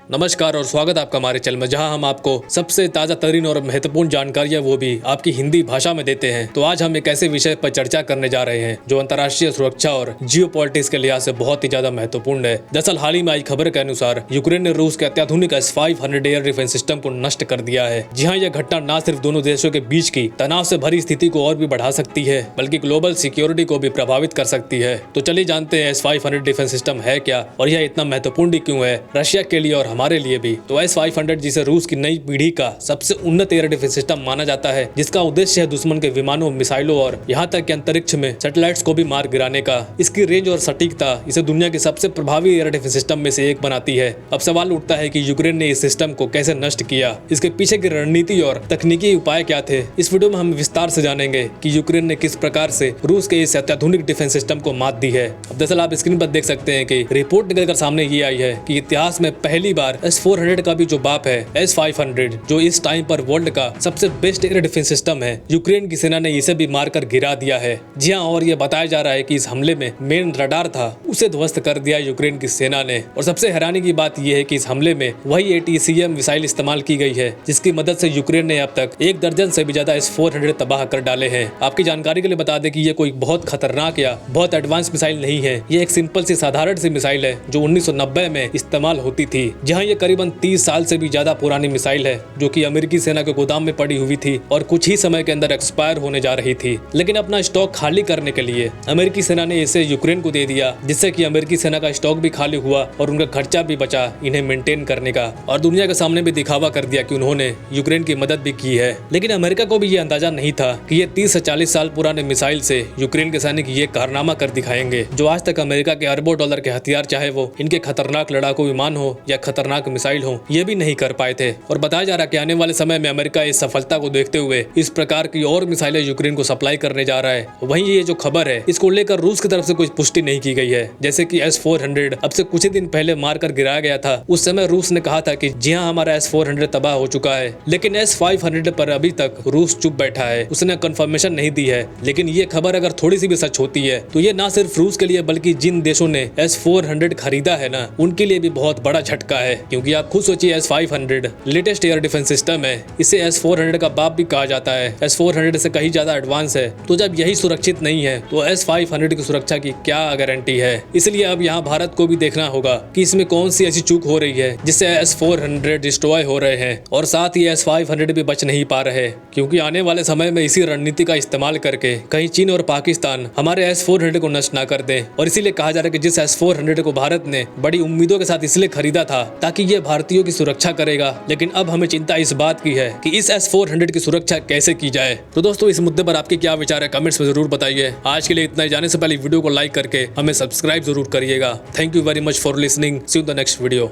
नमस्कार और स्वागत आपका हमारे चैनल में, जहां हम आपको सबसे ताज़ा तरीन और महत्वपूर्ण जानकारियां वो भी आपकी हिंदी भाषा में देते हैं। तो आज हम एक ऐसे विषय पर चर्चा करने जा रहे हैं जो अंतर्राष्ट्रीय सुरक्षा और जियोपॉलिटिक्स के लिहाज से बहुत ही ज्यादा महत्वपूर्ण है। दरअसल हाल ही में आई खबर के अनुसार यूक्रेन ने रूस के अत्याधुनिक S-500 एयर डिफेंस सिस्टम को नष्ट कर दिया है। जी हाँ, यह घटना न सिर्फ दोनों देशों के बीच की तनाव से भरी स्थिति को और भी बढ़ा सकती है, बल्कि ग्लोबल सिक्योरिटी को भी प्रभावित कर सकती है। तो चलिए जानते हैं S-500 डिफेंस सिस्टम है क्या और यह इतना महत्वपूर्ण क्यों है रशिया के लिए और हमारे लिए भी। तो S-500 जिसे रूस की नई पीढ़ी का सबसे उन्नत एयर डिफेंस सिस्टम माना जाता है, जिसका उद्देश्य है दुश्मन के विमानों, मिसाइलों और यहाँ तक कि अंतरिक्ष में सैटेलाइट्स को भी मार गिराने का। इसकी रेंज और सटीकता इसे दुनिया के सबसे प्रभावी एयर डिफेंस सिस्टम में से एक बनाती है। अब सवाल उठता है कि यूक्रेन ने इस सिस्टम को कैसे नष्ट किया, इसके पीछे की रणनीति और तकनीकी उपाय क्या थे। इस वीडियो में हम विस्तार से जानेंगे कि यूक्रेन ने किस प्रकार से रूस के इस अत्याधुनिक डिफेंस सिस्टम को मात दी है। अब दरअसल आप स्क्रीन पर देख सकते हैं कि रिपोर्ट निकलकर सामने ये आई है कि इतिहास में पहली बार S-400 का भी जो बाप है S-500, जो इस टाइम पर वर्ल्ड का सबसे बेस्ट एयर डिफेंस सिस्टम है, यूक्रेन की सेना ने इसे भी मारकर गिरा दिया है। जी हाँ, और ये बताया जा रहा है कि इस हमले में मेन रडार था, उसे ध्वस्त कर दिया यूक्रेन की सेना ने। और सबसे हैरानी की बात यह है कि इस हमले में वही ATACMS मिसाइल इस्तेमाल की गई है, जिसकी मदद से यूक्रेन ने अब तक 1 दर्जन से भी ज्यादा S-400 तबाह कर डाले हैं। आपकी जानकारी के लिए बता दें कि ये कोई बहुत खतरनाक या बहुत एडवांस मिसाइल नहीं है। ये एक सिंपल सी साधारण सी मिसाइल है जो 1990 में इस्तेमाल होती थी। जहाँ ये करीबन 30 साल से भी ज्यादा पुरानी मिसाइल है, जो कि अमेरिकी सेना के गोदाम में पड़ी हुई थी और कुछ ही समय के अंदर एक्सपायर होने जा रही थी। लेकिन अपना स्टॉक खाली करने के लिए अमेरिकी सेना ने इसे यूक्रेन को दे दिया, जिससे कि अमेरिकी सेना का स्टॉक भी खाली हुआ और उनका खर्चा भी बचा इन्हें मेंटेन करने का, और दुनिया के सामने भी दिखावा कर दिया कि उन्होंने यूक्रेन की मदद भी की है। लेकिन अमेरिका को भी ये अंदाजा नहीं था कि ये 30 से 40 साल पुराने मिसाइल से यूक्रेन के सैनिक ये कारनामा कर दिखाएंगे, जो आज तक अमेरिका के अरबों डॉलर के हथियार, चाहे वो इनके खतरनाक लड़ाकू विमान हो या खतरनाक मिसाइल हो, ये भी नहीं कर पाए थे। और बताया जा रहा है कि आने वाले समय में अमेरिका इस सफलता को देखते हुए इस प्रकार की और मिसाइलें यूक्रेन को सप्लाई करने जा रहा है। वहीं ये जो खबर है, इसको लेकर रूस की तरफ से कुछ पुष्टि नहीं की गई है। जैसे कि S-400 अब से कुछ ही दिन पहले मारकर गिराया गया था, उस समय रूस ने कहा था कि जी हाँ, हमारा S-400 तबाह हो चुका है। लेकिन S-500 पर अभी तक रूस चुप बैठा है, उसने कंफर्मेशन नहीं दी है। लेकिन ये खबर अगर थोड़ी सी भी सच होती है तो ये ना सिर्फ रूस के लिए बल्कि जिन देशों ने S-400 खरीदा है ना, उनके लिए भी बहुत बड़ा झटका है। क्योंकि आप खुद सोचिए, S-500 latest air defence system है, इसे S-400 का बाप भी कहा जाता है। S-400 से कहीं ज्यादा एडवांस है। तो जब यही सुरक्षित नहीं है तो S-500 की सुरक्षा की क्या गारंटी है। इसलिए अब यहाँ भारत को भी देखना होगा कि इसमें कौन सी ऐसी चूक हो रही है जिससे S-400 डिस्ट्रॉय हो रहे हैं और साथ ही S-500 भी बच नहीं पा रहे। क्योंकि आने वाले समय में इसी रणनीति का इस्तेमाल करके कहीं चीन और पाकिस्तान हमारे S-400 को नष्ट ना कर दे। और इसीलिए कहा जा रहा है कि जिस S-400 को भारत ने बड़ी उम्मीदों के साथ इसलिए खरीदा था ताकि ये भारतीयों की सुरक्षा करेगा, लेकिन अब हमें चिंता इस बात की है कि इस S-400 की सुरक्षा कैसे की जाए। तो दोस्तों, इस मुद्दे पर आपके क्या विचार है, कमेंट्स में जरूर बताइए। आज के लिए इतना ही। जाने से पहले वीडियो को लाइक करके हमें सब्सक्राइब जरूर करिएगा। Thank you very much for listening. See you in the next video.